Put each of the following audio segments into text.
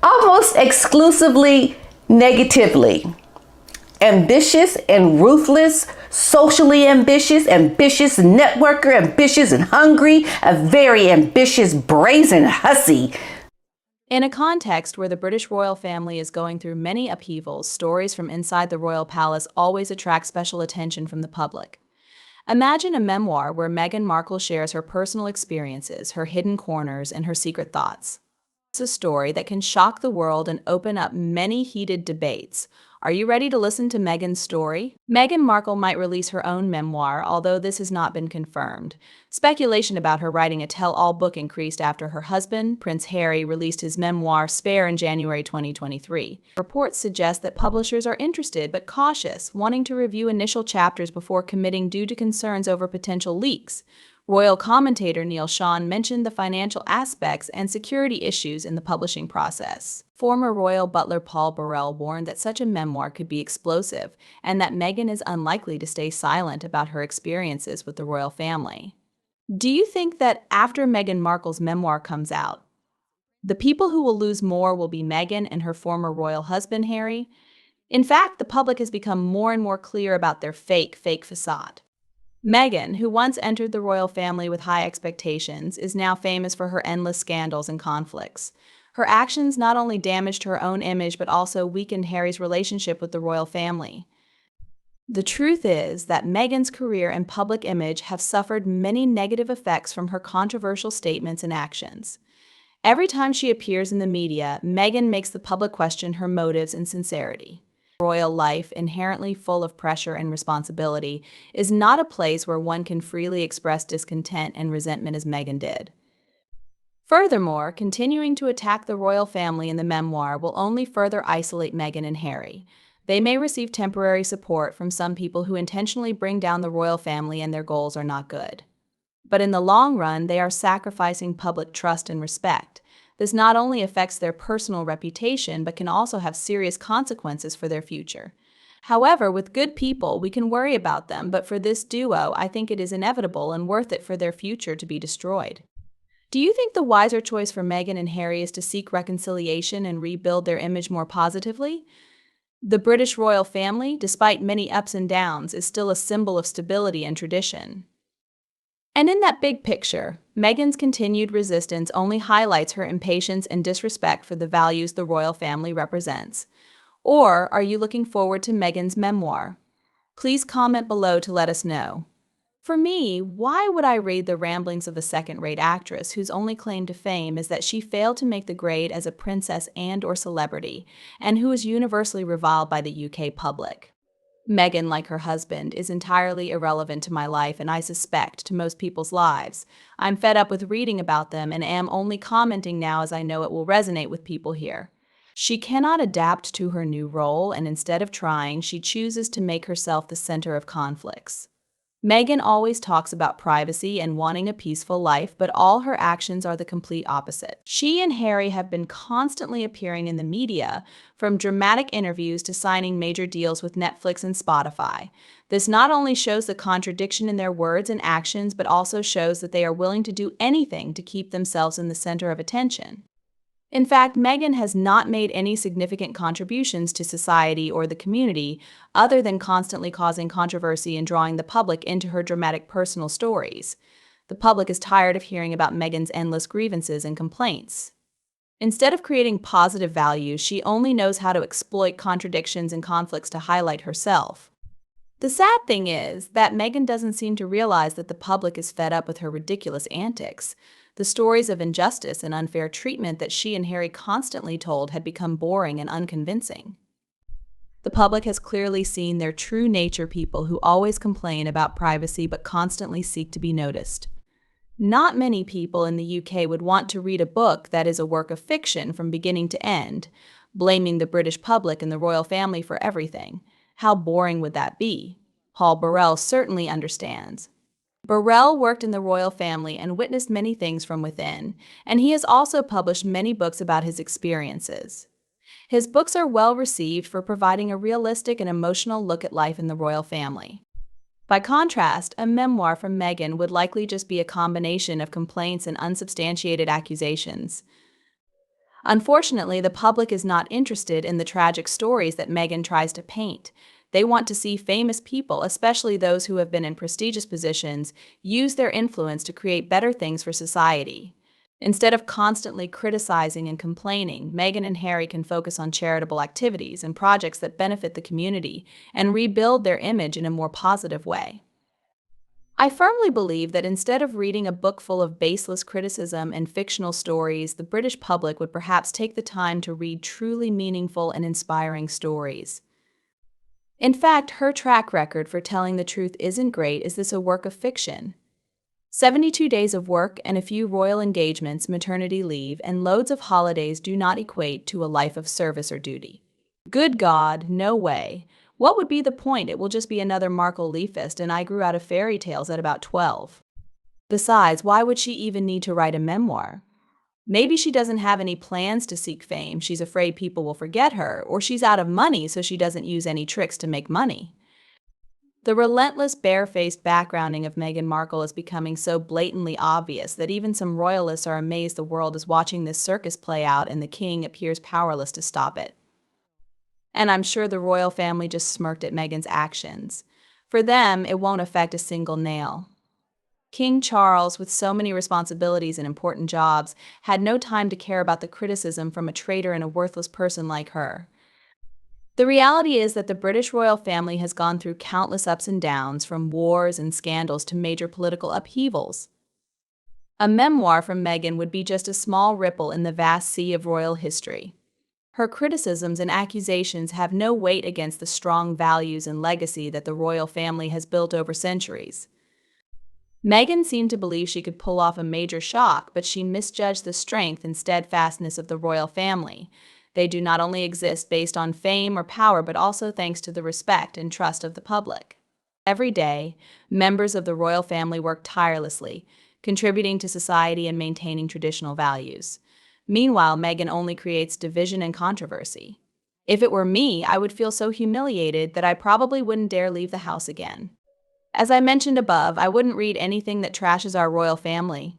almost exclusively negatively. Ambitious and ruthless, socially ambitious networker, ambitious and hungry, a very ambitious, brazen hussy. In a context where the British royal family is going through many upheavals, stories from inside the royal palace always attract special attention from the public. Imagine a memoir where Meghan Markle shares her personal experiences, her hidden corners, and her secret thoughts. It's a story that can shock the world and open up many heated debates. Are you ready to listen to Meghan's story? Meghan Markle might release her own memoir, although this has not been confirmed. Speculation about her writing a tell-all book increased after her husband, Prince Harry, released his memoir Spare in January 2023. Reports suggest that publishers are interested but cautious, wanting to review initial chapters before committing due to concerns over potential leaks. Royal commentator Neil Sean mentioned the financial aspects and security issues in the publishing process. Former royal butler Paul Burrell warned that such a memoir could be explosive and that Meghan is unlikely to stay silent about her experiences with the royal family. Do you think that after Meghan Markle's memoir comes out, the people who will lose more will be Meghan and her former royal husband Harry? In fact, the public has become more and more clear about their fake facade. Meghan, who once entered the royal family with high expectations, is now famous for her endless scandals and conflicts. Her actions not only damaged her own image but also weakened Harry's relationship with the royal family. The truth is that Meghan's career and public image have suffered many negative effects from her controversial statements and actions. Every time she appears in the media, Meghan makes the public question her motives and sincerity. Royal life, inherently full of pressure and responsibility, is not a place where one can freely express discontent and resentment as Meghan did. Furthermore, continuing to attack the royal family in the memoir will only further isolate Meghan and Harry. They may receive temporary support from some people who intentionally bring down the royal family and their goals are not good. But in the long run, they are sacrificing public trust and respect. This not only affects their personal reputation, but can also have serious consequences for their future. However, with good people, we can worry about them, but for this duo, I think it is inevitable and worth it for their future to be destroyed. Do you think the wiser choice for Meghan and Harry is to seek reconciliation and rebuild their image more positively? The British royal family, despite many ups and downs, is still a symbol of stability and tradition. And in that big picture, Meghan's continued resistance only highlights her impatience and disrespect for the values the royal family represents. Or are you looking forward to Meghan's memoir? Please comment below to let us know. For me, why would I read the ramblings of a second-rate actress whose only claim to fame is that she failed to make the grade as a princess and/or celebrity, and who is universally reviled by the UK public? Meghan, like her husband, is entirely irrelevant to my life and I suspect to most people's lives. I'm fed up with reading about them and am only commenting now as I know it will resonate with people here. She cannot adapt to her new role and instead of trying, she chooses to make herself the center of conflicts. Meghan always talks about privacy and wanting a peaceful life, but all her actions are the complete opposite. She and Harry have been constantly appearing in the media, from dramatic interviews to signing major deals with Netflix and Spotify. This not only shows the contradiction in their words and actions, but also shows that they are willing to do anything to keep themselves in the center of attention. In fact, Meghan has not made any significant contributions to society or the community other than constantly causing controversy and drawing the public into her dramatic personal stories. The public is tired of hearing about Meghan's endless grievances and complaints. Instead of creating positive values, she only knows how to exploit contradictions and conflicts to highlight herself. The sad thing is that Meghan doesn't seem to realize that the public is fed up with her ridiculous antics. The stories of injustice and unfair treatment that she and Harry constantly told had become boring and unconvincing. The public has clearly seen their true nature, people who always complain about privacy but constantly seek to be noticed. Not many people in the UK would want to read a book that is a work of fiction from beginning to end, blaming the British public and the royal family for everything. How boring would that be? Paul Burrell certainly understands. Burrell worked in the royal family and witnessed many things from within, and he has also published many books about his experiences. His books are well received for providing a realistic and emotional look at life in the royal family. By contrast, a memoir from Meghan would likely just be a combination of complaints and unsubstantiated accusations. Unfortunately, the public is not interested in the tragic stories that Meghan tries to paint. They want to see famous people, especially those who have been in prestigious positions, use their influence to create better things for society. Instead of constantly criticizing and complaining, Meghan and Harry can focus on charitable activities and projects that benefit the community and rebuild their image in a more positive way. I firmly believe that instead of reading a book full of baseless criticism and fictional stories, the British public would perhaps take the time to read truly meaningful and inspiring stories. In fact, her track record for telling the truth isn't great. Is this a work of fiction? 72 days of work and a few royal engagements, maternity leave, and loads of holidays do not equate to a life of service or duty. Good God, no way. What would be the point? It will just be another Markle leafist, and I grew out of fairy tales at about 12. Besides, why would she even need to write a memoir? Maybe she doesn't have any plans to seek fame, she's afraid people will forget her, or she's out of money so she doesn't use any tricks to make money. The relentless, barefaced backgrounding of Meghan Markle is becoming so blatantly obvious that even some royalists are amazed the world is watching this circus play out and the king appears powerless to stop it. And I'm sure the royal family just smirked at Meghan's actions. For them, it won't affect a single nail. King Charles, with so many responsibilities and important jobs, had no time to care about the criticism from a traitor and a worthless person like her. The reality is that the British royal family has gone through countless ups and downs, from wars and scandals to major political upheavals. A memoir from Meghan would be just a small ripple in the vast sea of royal history. Her criticisms and accusations have no weight against the strong values and legacy that the royal family has built over centuries. Meghan seemed to believe she could pull off a major shock, but she misjudged the strength and steadfastness of the royal family. They do not only exist based on fame or power, but also thanks to the respect and trust of the public. Every day, members of the royal family work tirelessly, contributing to society and maintaining traditional values. Meanwhile, Meghan only creates division and controversy. If it were me, I would feel so humiliated that I probably wouldn't dare leave the house again. As I mentioned above, I wouldn't read anything that trashes our royal family.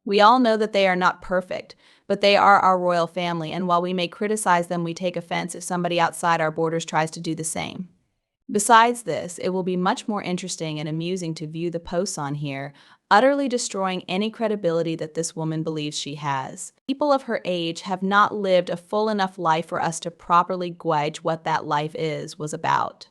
We all know that they are not perfect, but they are our royal family, and while we may criticize them, we take offense if somebody outside our borders tries to do the same. Besides this, it will be much more interesting and amusing to view the posts on here, utterly destroying any credibility that this woman believes she has. People of her age have not lived a full enough life for us to properly gauge what that life was about.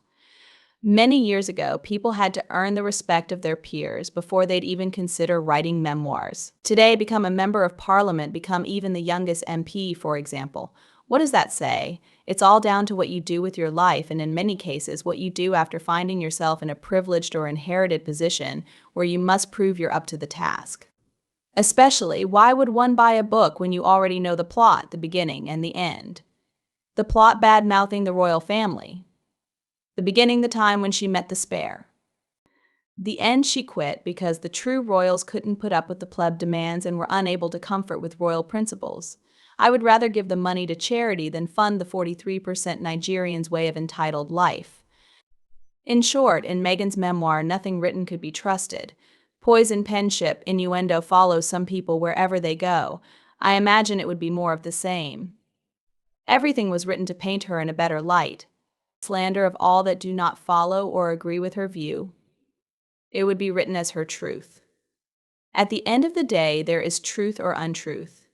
Many years ago, people had to earn the respect of their peers before they'd even consider writing memoirs. Today, become a member of parliament, become even the youngest MP, for example. What does that say? It's all down to what you do with your life, and in many cases, what you do after finding yourself in a privileged or inherited position where you must prove you're up to the task. Especially, why would one buy a book when you already know the plot, the beginning, and the end? The plot bad-mouthing the royal family. The beginning, the time when she met the spare. The end, she quit because the true royals couldn't put up with the pleb demands and were unable to comfort with royal principles. I would rather give the money to charity than fund the 43% Nigerians' way of entitled life. In short, in Meghan's memoir, nothing written could be trusted. Poison penmanship, innuendo follows some people wherever they go. I imagine it would be more of the same. Everything was written to paint her in a better light. Slander of all that do not follow or agree with her view. It would be written as her truth. At the end of the day, there is truth or untruth.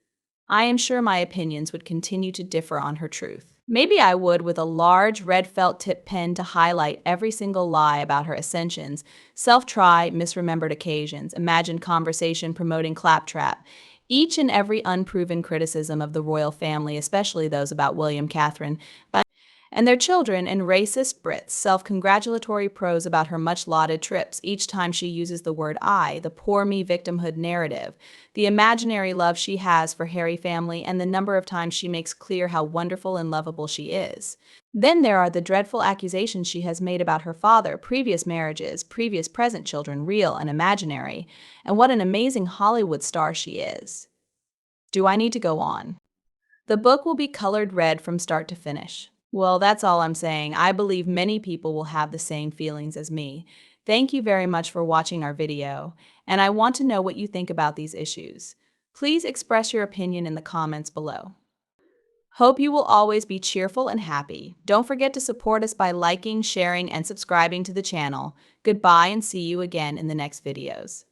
I am sure my opinions would continue to differ on her truth. Maybe I would with a large red felt tip pen to highlight every single lie about her ascensions, self-try, misremembered occasions, imagined conversation promoting claptrap, each and every unproven criticism of the royal family, especially those about William, Catherine, and their children, and racist Brits, self-congratulatory prose about her much-lauded trips each time she uses the word I, the poor me victimhood narrative, the imaginary love she has for Harry family, and the number of times she makes clear how wonderful and lovable she is. Then there are the dreadful accusations she has made about her father, previous marriages, previous present children, real and imaginary, and what an amazing Hollywood star she is. Do I need to go on? The book will be colored red from start to finish. Well, that's all I'm saying. I believe many people will have the same feelings as me. Thank you very much for watching our video, and I want to know what you think about these issues. Please express your opinion in the comments below. Hope you will always be cheerful and happy. Don't forget to support us by liking, sharing, and subscribing to the channel. Goodbye and see you again in the next videos.